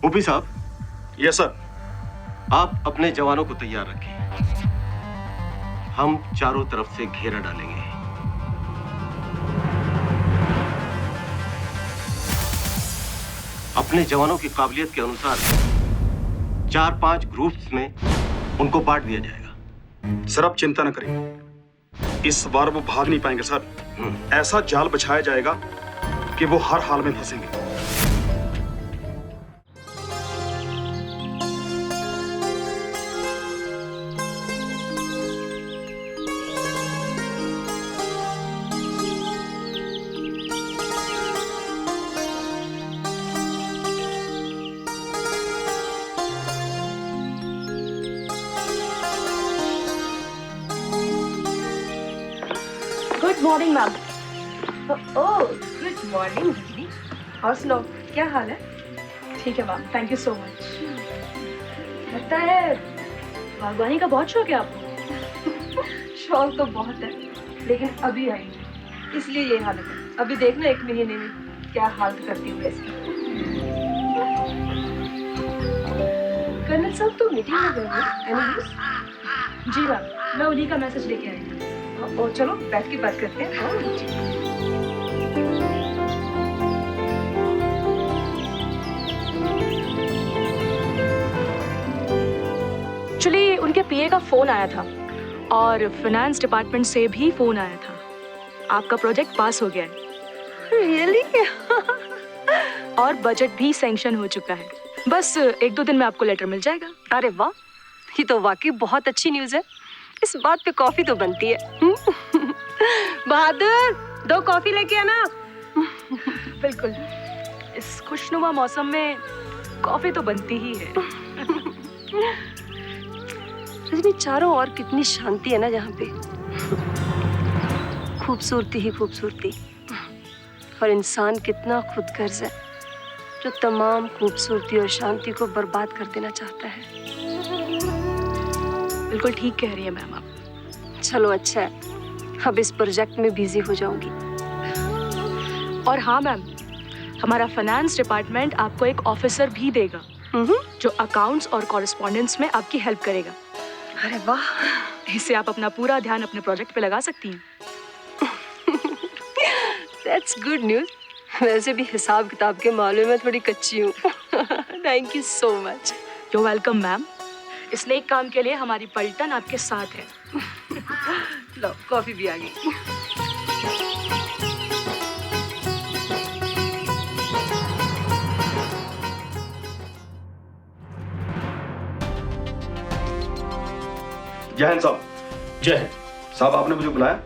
OP साहब। Yes sir. आप अपने जवानों को तैयार रखें, हम चारों तरफ से घेरा डालेंगे। अपने जवानों की काबिलियत के अनुसार 4-5 ग्रुप्स में उनको बांट दिया जाएगा। सर आप चिंता न करें, इस बार वो भाग नहीं पाएंगे सर। ऐसा जाल बिछाया जाएगा कि वो हर हाल में फंसेंगे। Good morning ma'am. Oh good morning दीदी। और सुनो, क्या हाल है? ठीक है ma'am, thank you so much. लगता है बागवानी का बहुत शौक है आपको। शौक तो बहुत है, लेकिन अभी आई हूँ इसलिए ये हालत है। अभी देखना 1 महीने में क्या हालत करती हूँ इसकी। कर्नल साहब तो मीटिंग में गए हैं। Any news? जी मैम, मैं उन्हीं का मैसेज लेके आई हूँ। और चलो बैठ के बात करते हैं। एक्चुअली उनके पीए का फोन आया था और फाइनेंस डिपार्टमेंट से भी फोन आया था। आपका प्रोजेक्ट पास हो गया है। रियली? और बजट भी सैंक्शन हो चुका है। बस 1-2 दिन में आपको लेटर मिल जाएगा। अरे वाह, ये तो वाकई बहुत अच्छी न्यूज़ है। इस बात पे कॉफी तो बनती है। बहादुर, 2 कॉफी लेके आना। बिल्कुल, इस खुशनुमा मौसम में कॉफी तो बनती ही है। रजनी, चारों ओर कितनी शांति है ना यहाँ पे। खूबसूरती ही खूबसूरती, और इंसान कितना खुदगर्ज है जो तमाम खूबसूरती और शांति को बर्बाद कर देना चाहता है। बिल्कुल ठीक कह रही है मैम आप। चलो अच्छा है, अब इस प्रोजेक्ट में बिजी हो जाऊंगी। और हाँ मैम, हमारा फाइनेंस डिपार्टमेंट आपको एक ऑफिसर भी देगा जो अकाउंट्स और कॉरेस्पॉन्डेंस में आपकी हेल्प करेगा। अरे वाह, इससे आप अपना पूरा ध्यान अपने प्रोजेक्ट पे लगा सकती हैं। That's good news. वैसे भी हिसाब किताब के मामले में थोड़ी कच्ची हूँ। Thank you so much. You welcome ma'am. इस नेक काम के लिए हमारी पलटन आपके साथ है। लो, कॉफी भी आ गई। जय हिंद साहब। जय हिंद साहब, आपने मुझे बुलाया?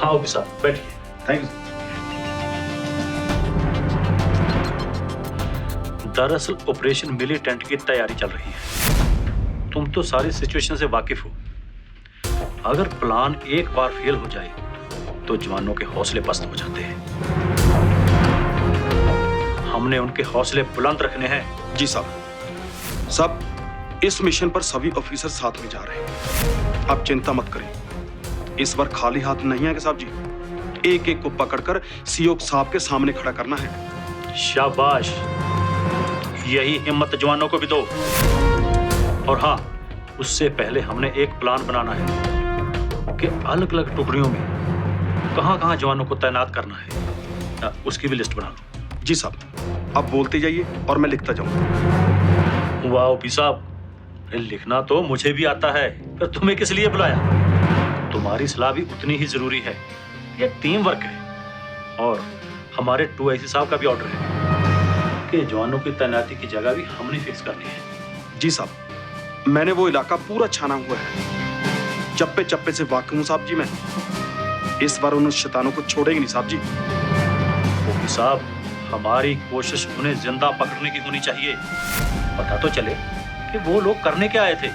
हाँ ओपी साहब, बैठिए। Thank you. दरअसल ऑपरेशन मिलिटेंट की तैयारी चल रही है। तुम तो सारी सिचुएशन से वाकिफ हो। अगर प्लान एक बार फेल हो जाए तो जवानों के हौसले पस्त हो जाते हैं। हमने उनके हौसले बुलंद रखने हैं। जी साहब। साहब, इस मिशन पर सभी ऑफिसर साथ में जा रहे हैं। आप चिंता मत करें, इस बार खाली हाथ नहीं आएंगे साहब जी। एक एक को पकड़कर सीओ साहब के सामने खड़ा करना है। शाबाश, यही हिम्मत जवानों को भी दो। और हाँ, उससे पहले हमने एक प्लान बनाना है कि अलग अलग टुकड़ियों में कहां-कहां जवानों को तैनात करना है। उसकी भी लिस्ट बना लो। जी साहब, आप बोलते जाइए और मैं लिखता जाऊंगा। वाह ओपी साहब, लिखना तो मुझे भी आता है, पर तुम्हें किस लिए बुलाया? तुम्हारी सलाह भी उतनी ही जरूरी है। ये टीम वर्क है। और हमारे 2IC साहब का भी ऑर्डर है कि जवानों की तैनाती की जगह भी हमने फिक्स करनी है। जी साहब, मैंने वो इलाका पूरा छाना हुआ है। चप्पे चप्पे से वाकिफ हूं साहब जी मैं। इस बार उन शैतानों को छोड़ेंगे नहीं साहब जी। ओपी साहब, हमारी कोशिश उन्हें जिंदा पकड़ने की होनी चाहिए। पता तो चले कि वो लोग करने क्या आए थे,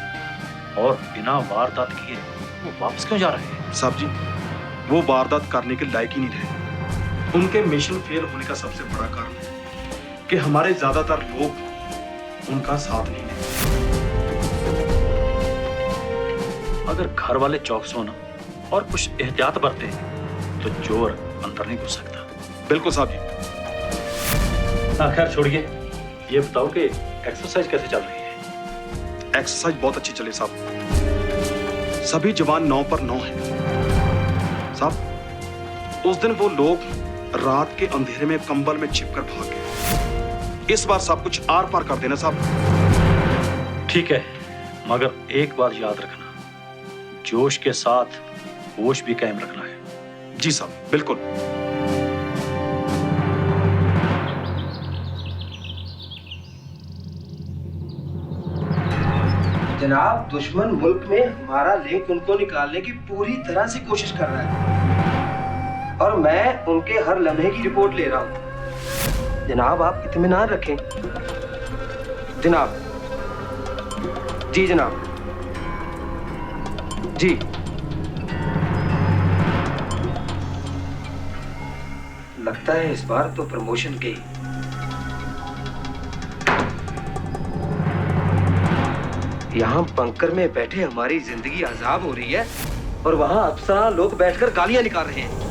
और बिना वारदात किए वो वापस क्यों जा रहे हैं। साहब जी, वो वारदात करने के लायक ही नहीं रहे। उनके मिशन फेल होने का सबसे बड़ा कारण है कि हमारे ज्यादातर लोग उनका साथ नहीं देते। अगर घर वाले चौकस होना और कुछ एहतियात बरते तो चोर अंदर नहीं घुस सकता। बिल्कुल साहब जी। खैर छोड़िए, ये बताओ कि एक्सरसाइज कैसे चल रही है? एक्सरसाइज बहुत अच्छी चले साहब। सभी जवान 9 पर 9 हैं साहब। उस दिन वो लोग रात के अंधेरे में कंबल में छिपकर भाग गए। इस बार सब कुछ आर पार कर देना साहब। ठीक है, मगर एक बात याद रखना, जोश के साथ होश भी कायम रखना है। जी साहब, बिल्कुल। जनाब, दुश्मन मुल्क में हमारा लिंक उनको निकालने की पूरी तरह से कोशिश कर रहा है और मैं उनके हर लम्हे की रिपोर्ट ले रहा हूँ। जनाब, आप इत्मीनान रखें। जनाब। जी जनाब। जी। लगता है इस बार तो प्रमोशन गई। यहाँ बंकर में बैठे हमारी जिंदगी अजाब हो रही है और वहाँ अफसरान लोग बैठकर गालियां निकाल रहे हैं।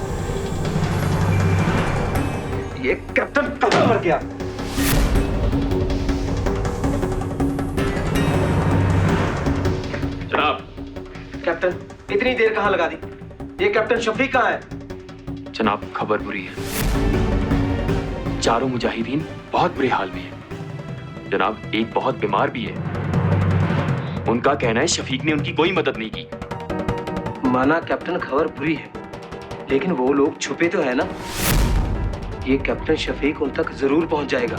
ये कैप्टन कहाँ मर गया? जनाब। कैप्टन, इतनी देर कहाँ लगा दी? ये कैप्टन शफीक कहाँ है? जनाब, खबर बुरी है। चारों मुजाहिदीन बहुत बुरे हाल में हैं। जनाब, एक बहुत बीमार भी है। उनका कहना है शफीक ने उनकी कोई मदद नहीं की। माना कैप्टन खबर बुरी है, लेकिन वो लोग छुपे तो है ना। ये कैप्टन शफीक उन तक जरूर पहुंच जाएगा।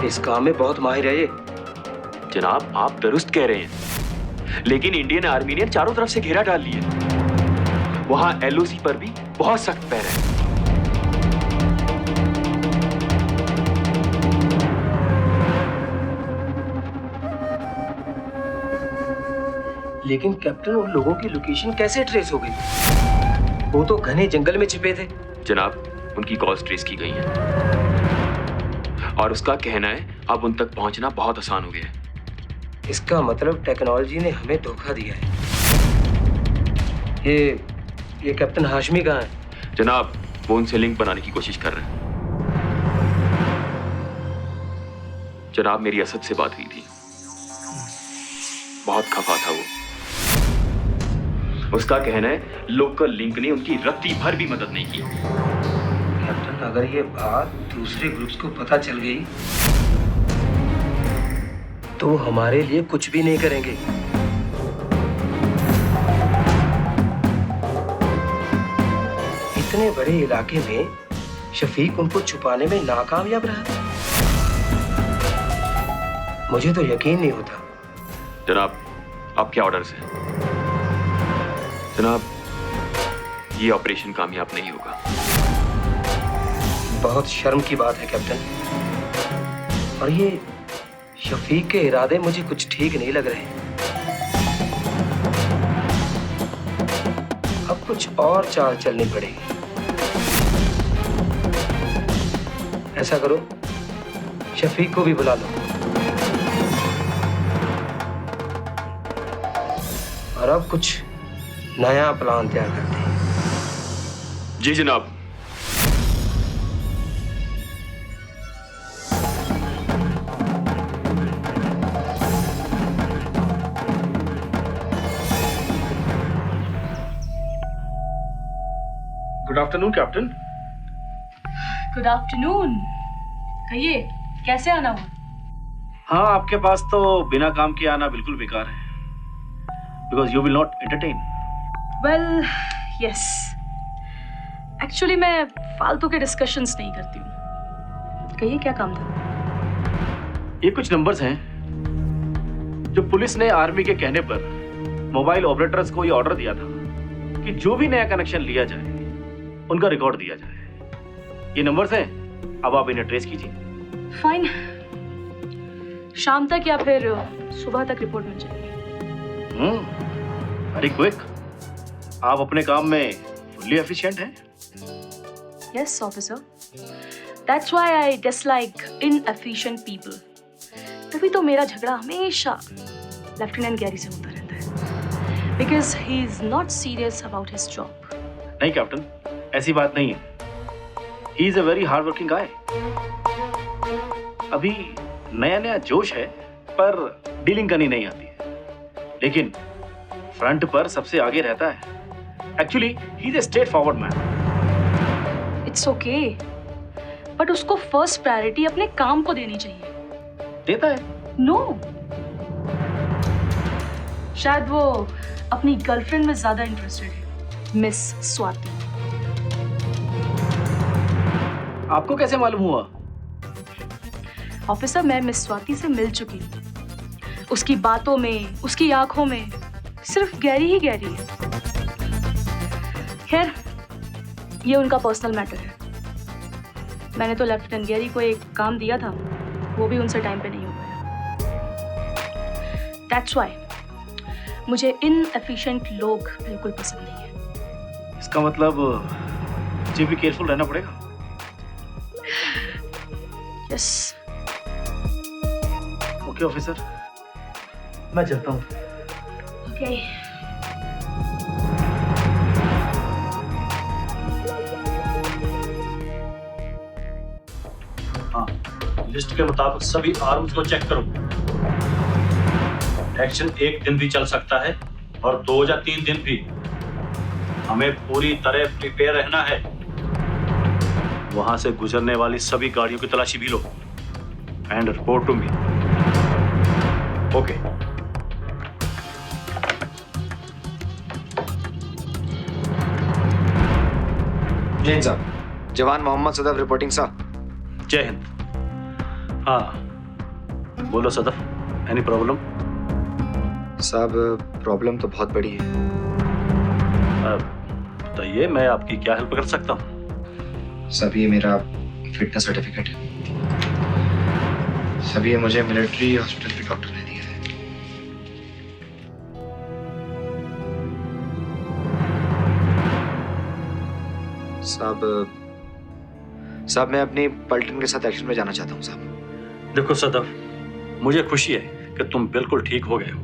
इस काम में बहुत माहिर है ये। जनाब, आप दुरुस्त कह रहे हैं, लेकिन इंडियन आर्मी ने चारों तरफ से घेरा डाल लिया। वहां एलओसी पर भी बहुत सख्त पैर है। लेकिन कैप्टन, उन लोगों की लोकेशन कैसे ट्रेस हो गई? वो तो घने जंगल में छिपे थे। जनाब, उनकी कॉल्स ट्रेस की गई हैं और उसका कहना है अब उन तक पहुंचना बहुत आसान हो गया है। इसका मतलब टेक्नोलॉजी ने हमें धोखा दिया है। ये कैप्टन हाशमी कहाँ है? जनाब, वो उनसे लिंक बनाने की कोशिश कर रहे हैं। जनाब, मेरी असद से बात हुई थी, बहुत खफा था वो। उसका कहना है लोकल लिंक ने उनकी रत्ती भर भी मदद नहीं की। कैप्टन, अगर ये बात दूसरे ग्रुप्स को पता चल गई तो हमारे लिए कुछ भी नहीं करेंगे। इतने बड़े इलाके में शफीक उनको छुपाने में नाकामयाब रहा। मुझे तो यकीन नहीं होता। जनाब, आपके ऑर्डर्स हैं। जनाब, ये ऑपरेशन कामयाब नहीं होगा। बहुत शर्म की बात है कैप्टन, और ये शफीक के इरादे मुझे कुछ ठीक नहीं लग रहे। अब कुछ और चाल चलनी पड़ेगी। ऐसा करो, शफीक को भी बुला लो और अब कुछ नया प्लान तैयार करते हैं। जी जनाब। Good afternoon captain. Good afternoon. कहिए, कैसे आना हुआ? हाँ, आपके पास तो बिना काम के आना बिल्कुल बेकार है, because you will not entertain. Well, yes. Actually मैं फालतू के डिस्कशंस नहीं करती हूँ। कहिए, क्या काम था? ये कुछ नंबर्स हैं जो पुलिस ने आर्मी के कहने पर मोबाइल ऑपरेटर्स को ये ऑर्डर दिया था कि जो भी नया कनेक्शन लिया जाए उनका रिकॉर्ड दिया जाए। ये नंबर्स हैं, अब आप इन्हें ट्रेस कीजिए। फाइन, शाम तक या फिर सुबह तक रिपोर्ट मिल जाएगी। Very quick. आप अपने काम में फुल्ली एफिशिएंट हैं। Yes, officer. That's why I dislike inefficient people. तभी तो मेरा झगड़ा हमेशा लेफ्टिनेंट गैरी से होता रहता है, because he is not serious about his job. नहीं कैप्टन, ऐसी बात नहीं है। He is a very hard working guy. अभी नया नया जोश है, पर डीलिंग करनी नहीं आती है, लेकिन फ्रंट पर सबसे आगे रहता है। Actually he is a straight forward man. It's okay, but उसको फर्स्ट प्रायोरिटी अपने काम को देनी चाहिए। देता है। नो, शायद वो अपनी गर्लफ्रेंड में ज्यादा इंटरेस्टेड है, मिस स्वाति। आपको कैसे मालूम हुआ? ऑफिसर, मैं मिस स्वाति से मिल चुकी हूँ। उसकी बातों में, उसकी आंखों में सिर्फ गहरी ही गहरी है। खैर, ये उनका पर्सनल मैटर है। मैंने तो लेफ्टिनेंट गैरी को एक काम दिया था, वो भी उनसे टाइम पे नहीं हो पाया। दैट्स व्हाई मुझे इनएफिशिएंट लोग बिल्कुल पसंद नहीं है। इसका मतलब मुझे भी केयरफुल रहना पड़ेगा। यस। ओके ऑफिसर, मैं चलता हूँ। ओके। हाँ, लिस्ट के मुताबिक सभी आर्म्स को चेक करो। एक्शन 1 दिन भी चल सकता है और 2 या 3 दिन भी। हमें पूरी तरह प्रिपेयर रहना है। वहां से गुजरने वाली सभी गाड़ियों की तलाशी भी लो and report to me. Okay. जय हिंद साहब, जवान मोहम्मद सदफ रिपोर्टिंग साहब। जय हिंद। हाँ, बोलो सदफ, एनी प्रॉब्लम? साहब, प्रॉब्लम तो बहुत बड़ी है। बताइए, मैं आपकी क्या हेल्प कर सकता हूँ? साहब, ये मेरा फिटनेस सर्टिफिकेट है। साहब, ये मुझे मिलिट्री हॉस्पिटल के डॉक्टर ने दिया है। साहब, मैं अपनी पलटन के साथ एक्शन में जाना चाहता हूँ साहब। देखो सदफ, मुझे खुशी है कि तुम बिल्कुल ठीक हो गए हो,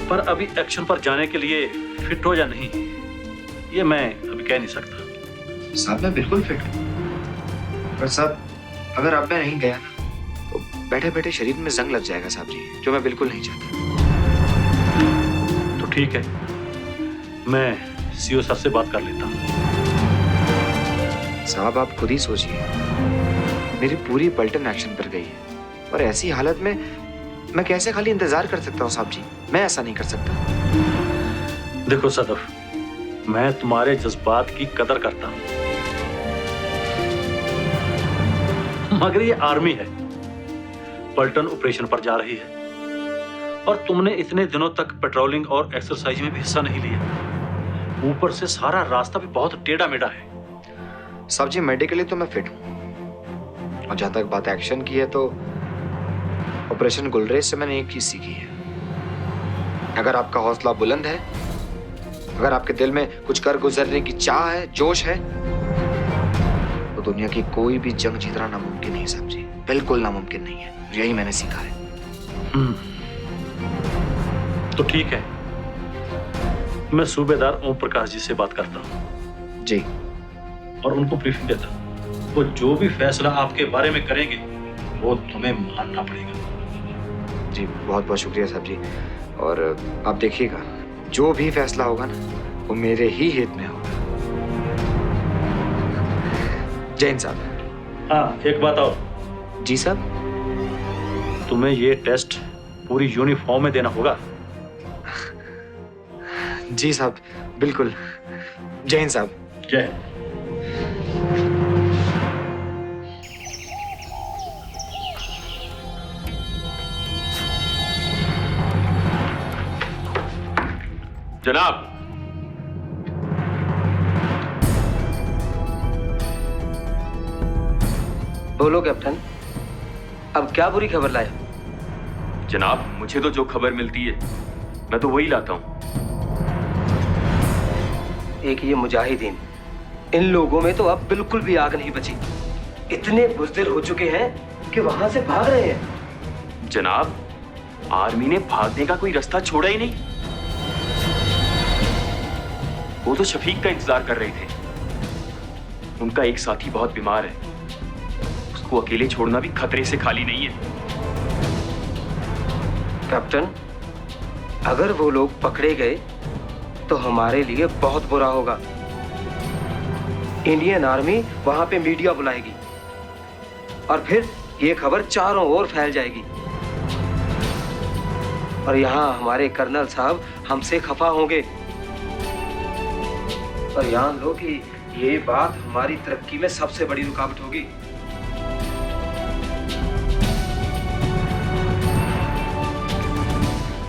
पर अभी एक्शन पर जाने के लिए फिट हो या नहीं, ये मैं अभी कह नहीं सकता। साहब, मैं बिल्कुल फिट हूँ, पर साहब अगर अब मैं नहीं गया ना तो बैठे बैठे शरीर में जंग लग जाएगा साहब जी, जो मैं बिल्कुल नहीं चाहता। तो ठीक है, मैं सीओ सर से बात कर लेता हूँ। साहब, आप खुद ही सोचिए, मेरी पूरी पलटन एक्शन पर गई है और ऐसी हालत में मैं कैसे खाली इंतजार कर सकता हूँ साहब जी? मैं ऐसा नहीं कर सकता। देखो सदफ, मैं तुम्हारे जज्बात की कदर करता हूँ, मगर ये आर्मी है, पलटन ऑपरेशन पर जा रही है और तुमने इतने दिनों तक पेट्रोलिंग और एक्सरसाइज में भी हिस्सा नहीं लिया। ऊपर से सारा रास्ता भी बहुत टेढ़ा मेढ़ा है। साहब जी, मेडिकली तो मैं फिट हूँ, और जहां तक बात एक्शन की है तो ऑपरेशन गुलरेज से मैंने एक चीज सीखी है, अगर आपका हौसला बुलंद है, अगर आपके दिल में कुछ कर गुजरने की चाह है, जोश है, तो दुनिया की कोई भी जंग जीतना नामुमकिन नहीं साहब जी, बिल्कुल नामुमकिन नहीं है। यही मैंने सीखा है। तो ठीक है, मैं सूबेदार ओम प्रकाश जी से बात करता हूँ जी, और उनको ब्रीफिंग देता हूँ। वो जो भी फैसला आपके बारे में करेंगे वो तुम्हें मानना पड़ेगा। जी बहुत बहुत शुक्रिया साहब जी, और आप देखिएगा जो भी फैसला होगा ना वो मेरे ही हित में होगा। जय हिंद साहब। हाँ, एक बात और, जी साहब। तुम्हें ये टेस्ट पूरी यूनिफॉर्म में देना होगा। जी साहब, बिल्कुल। जय हिंद साहब। जय। जनाब, बोलो कैप्टन, अब क्या बुरी खबर लाया? जनाब, मुझे तो जो खबर मिलती है मैं तो वही लाता हूँ। एक ये मुजाहिदीन, इन लोगों में तो अब बिल्कुल भी आग नहीं बची। इतने बुज़दिल हो चुके हैं कि वहां से भाग रहे हैं। जनाब, आर्मी ने भागने का कोई रास्ता छोड़ा ही नहीं। वो तो शफीक का इंतजार कर रहे थे। उनका एक साथी बहुत बीमार है, को अकेले छोड़ना भी खतरे से खाली नहीं है। कैप्टन, अगर वो लोग पकड़े गए तो हमारे लिए बहुत बुरा होगा। इंडियन आर्मी वहां पे मीडिया बुलाएगी और फिर ये खबर चारों ओर फैल जाएगी और यहाँ हमारे कर्नल साहब हमसे खफा होंगे। और जान लो कि ये बात हमारी तरक्की में सबसे बड़ी रुकावट होगी।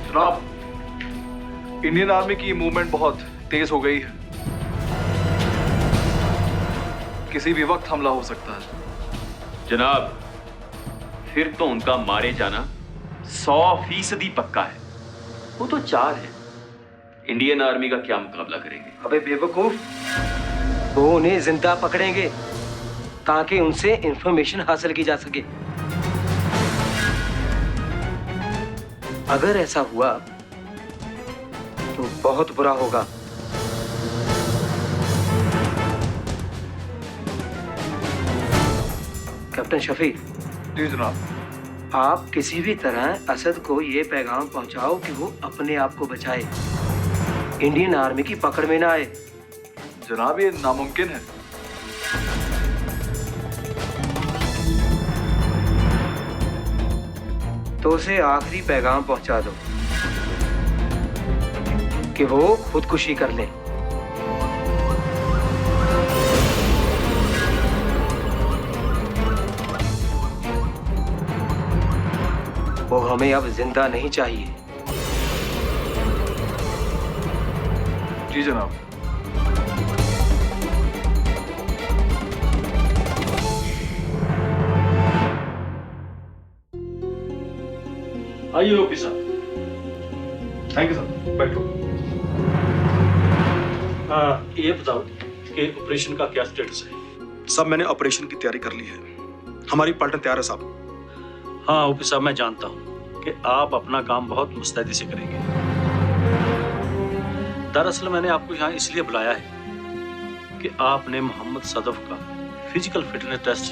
जनाब, इंडियन आर्मी की मूवमेंट बहुत तेज हो गई है। किसी भी वक्त हमला हो सकता है। जनाब, फिर तो उनका मारे जाना 100% पक्का है। वो तो 4 है, इंडियन आर्मी का क्या मुकाबला करेंगे? अबे बेवकूफ, वो उन्हें जिंदा पकड़ेंगे ताकि उनसे इंफॉर्मेशन हासिल की जा सके। अगर ऐसा हुआ तो बहुत बुरा होगा। कैप्टन शफीक, जी जनाब। आप किसी भी तरह असद को ये पैगाम पहुंचाओ कि वो अपने आप को बचाए, इंडियन आर्मी की पकड़ में ना आए। जनाब, ये नामुमकिन है। तो उसे आखिरी पैगाम पहुंचा दो कि वो खुदकुशी कर ले। वो हमें अब जिंदा नहीं चाहिए। जी जनाब। आइए ओपी साहब। थैंक यू सर, बैठो। ये बताओ कि ऑपरेशन का क्या स्टेटस है? सब मैंने ऑपरेशन की तैयारी कर ली है। हमारी पलटन तैयार है साहब। हाँ ओपी साहब, मैं जानता हूँ कि आप अपना काम बहुत मुस्तैदी से करेंगे। दरअसल मैंने आपको यहाँ इसलिए बुलाया है कि आपने मोहम्मद सदफ का फिजिकल फिटनेस टेस्ट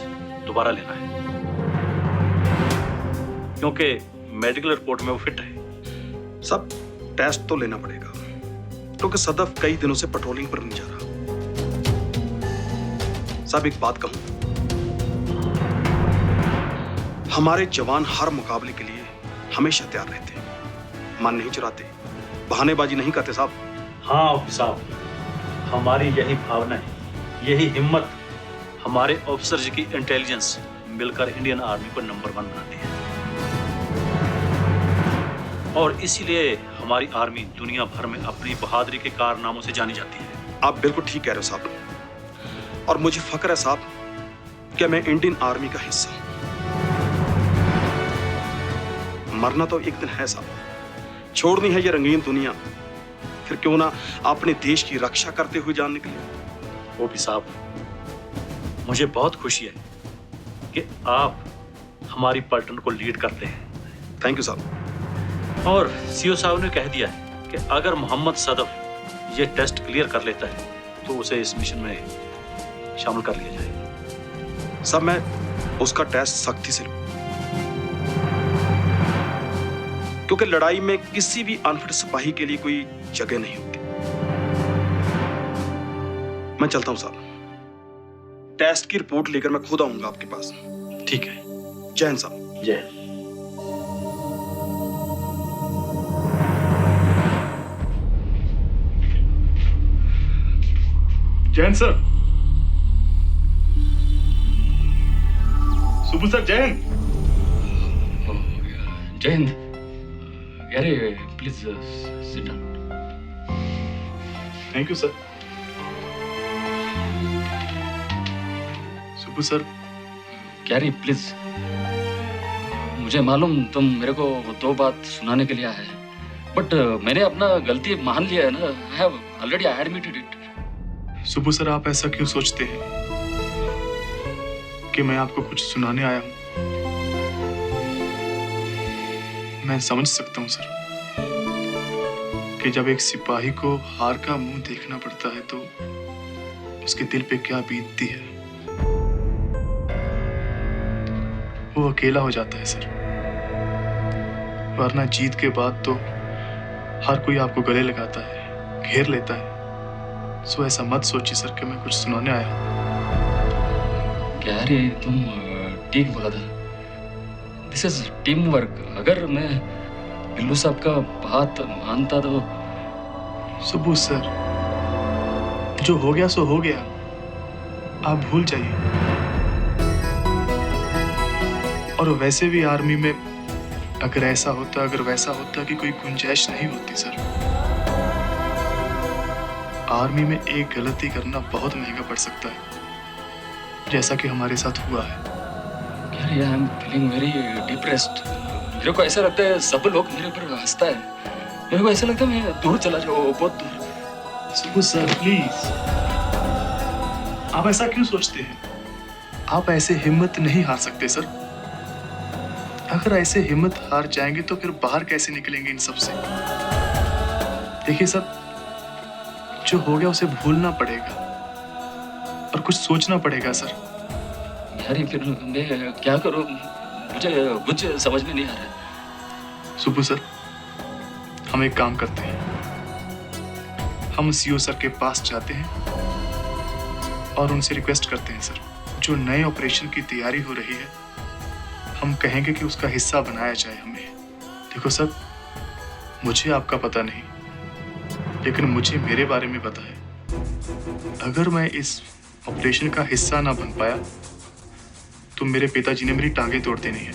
दोबारा लेना है, क्योंकि मेडिकल रिपोर्ट में वो फिट है। सब टेस्ट तो लेना पड़ेगा क्योंकि सदफ कई दिनों से पेट्रोलिंग पर नहीं जा रहा। साहब, एक बात कहूं, हमारे जवान हर मुकाबले के लिए हमेशा तैयार रहते हैं, मान नहीं चुराते, बहानेबाजी नहीं करते साहब। हाँ ओपी साहब, हमारी यही भावना है, यही हिम्मत हमारे ऑफिसर जी की इंटेलिजेंस मिलकर इंडियन आर्मी को नंबर 1 बनाती है। और इसीलिए हमारी आर्मी दुनिया भर में अपनी बहादुरी के कारनामों से जानी जाती है। आप बिल्कुल ठीक कह रहे हो साहब, और मुझे फक्र है साहब कि मैं इंडियन आर्मी का हिस्सा हूं। मरना तो एक दिन है साहब, छोड़नी है ये रंगीन दुनिया, फिर क्यों ना अपने देश की रक्षा करते हुए जान निकले। ओपी साहब, मुझे बहुत खुशी है कि आप हमारी पलटन को लीड करते हैं। थैंक यू साहब। और सीओ साहब ने कह दिया है कि अगर मोहम्मद सदफ ये टेस्ट क्लियर कर लेता है तो उसे इस मिशन में शामिल कर लिया जाएगा। साहब, मैं उसका टेस्ट सख्ती से लूं, क्योंकि लड़ाई में किसी भी अनफिट सिपाही के लिए कोई जगह नहीं होती। मैं चलता हूं साहब, टेस्ट की रिपोर्ट लेकर मैं खुद आऊंगा आपके पास। ठीक है। जय हिंद साहब। जय। जैन सर। सुबह सर, जैन। जय हिंद। अरे please sit down. Thank you sir. सुबह सर। क्या रे, प्लीज। मुझे मालूम तुम मेरे को 2 बात सुनाने के लिए आए हैं, बट मैंने अपना गलती मान लिया है ना। I have already admitted it. सुबह सर, आप ऐसा क्यों सोचते हैं कि मैं आपको कुछ सुनाने आया हूं? मैं समझ सकता हूं सर कि जब एक सिपाही को हार का मुंह देखना पड़ता है तो उसके दिल पे क्या बीतती है। वो अकेला हो जाता है सर। वरना जीत के बाद तो हर कोई आपको गले लगाता है, घेर लेता है। सो ऐसा मत सोचिए सर कि मैं कुछ सुनाने आया हूं। क्या रे, तुम ठीक बोला था। This is team work. अगर मैं बिल्लू साहब का बात मानता तो सुबह सर, जो हो गया सो हो गया, आप भूल जाइए। और वैसे भी आर्मी में अगर ऐसा होता, अगर वैसा होता कि कोई गुंजाइश नहीं होती सर। आर्मी में एक गलती करना बहुत महंगा पड़ सकता है, जैसा कि हमारे साथ हुआ है। यार, I am feeling very depressed. मेरे को ऐसा लगता है सब लोग मेरे ऊपर हंसता है। मेरे को ऐसा लगता है मैं दूर चला जाऊँ, बहुत दूर। सुबह सर प्लीज, आप ऐसा क्यों सोचते हैं? आप ऐसे हिम्मत नहीं हार सकते सर। अगर ऐसे हिम्मत हार जाएंगे तो फिर बाहर कैसे निकलेंगे इन सब से? देखिए सर, जो हो गया उसे भूलना पड़ेगा और कुछ सोचना पड़ेगा सर। यार, फिर मैं क्या करूं? मुझे कुछ समझ में नहीं आ रहा। सुबह सर, हम एक काम करते हैं। हम सीओ सर के पास जाते हैं और उनसे रिक्वेस्ट करते हैं सर, जो नए ऑपरेशन की तैयारी हो रही है, हम कहेंगे कि उसका हिस्सा बनाया जाए हमें। देखो सर, मुझे आपका पता नहीं, लेकिन मुझे मेरे बारे में पता है। अगर मैं इस ऑपरेशन का हिस्सा ना बन पाया तो मेरे पिताजी ने मेरी टांगें तोड़ देनी है।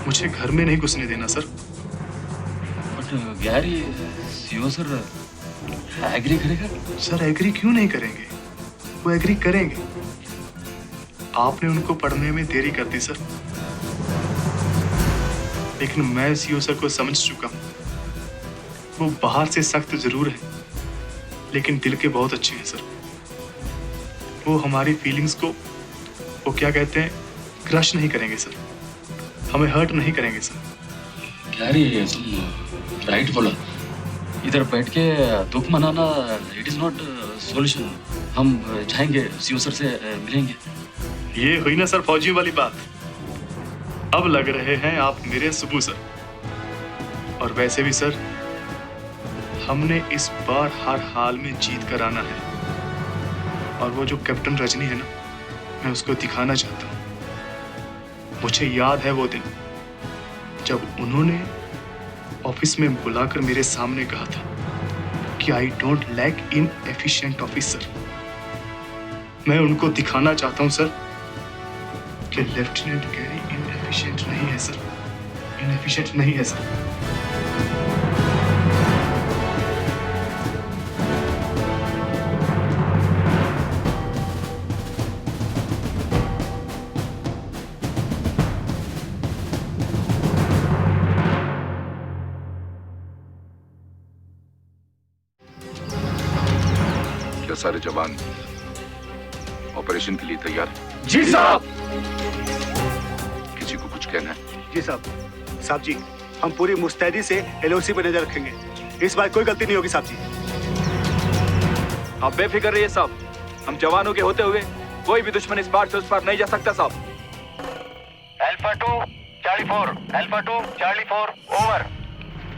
मुझे घर में नहीं घुसने देना सर। बट यार, सीओ सर एग्री करेगा? सर एग्री क्यों नहीं करेंगे? वो एग्री करेंगे। आपने उनको पढ़ने में देरी कर दी सर, लेकिन मैं सीओ सर को समझ चुका हूं। वो बाहर से सख्त जरूर है, लेकिन दिल के बहुत अच्छे हैं सर। वो हमारी फीलिंग्स को, वो क्या कहते हैं, क्रश नहीं करेंगे सर। हमें हर्ट नहीं करेंगे सर। यार, ये तुम राइट बोला। इधर बैठ के दुख मनाना इट इज नॉट सॉल्यूशन। हम जाएंगे, सीओ सर से मिलेंगे। ये हुई ना सर फौजी वाली बात। अब लग रहे हैं आप मेरे सुबह सर। और वैसे भी सर, हमने इस बार हर हाल में जीत कर आना है। और वो जो कैप्टन रजनी है ना, मैं उसको दिखाना चाहता हूँ। मुझे याद है वो दिन जब उन्होंने ऑफिस में बुलाकर मेरे सामने कहा था कि I don't like inefficient officer. मैं उनको दिखाना चाहता हूँ सर कि लेफ्टिनेंट गैरी इनएफिशिएंट नहीं है सर। इनएफिशिएंट नहीं है सर। क्या सारे जवान ऑपरेशन के लिए तैयार हैं? जी साहब। किसी को कुछ कहना है? जी साहब। साहब जी, हम पूरी मुस्तैदी से एलओसी पर नजर रखेंगे। इस बार कोई गलती नहीं होगी साहब जी। आप बेफिक्र रहिए साहब। हम जवानों के होते हुए कोई भी दुश्मन इस पार से उस पार नहीं जा सकता साहब। Alpha 2 Charlie 4, alpha 2 Charlie 4, over.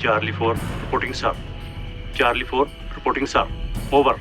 Charlie 4 reporting साहब। चार्ली 4 रिपोर्टिंग साहब, ओवर।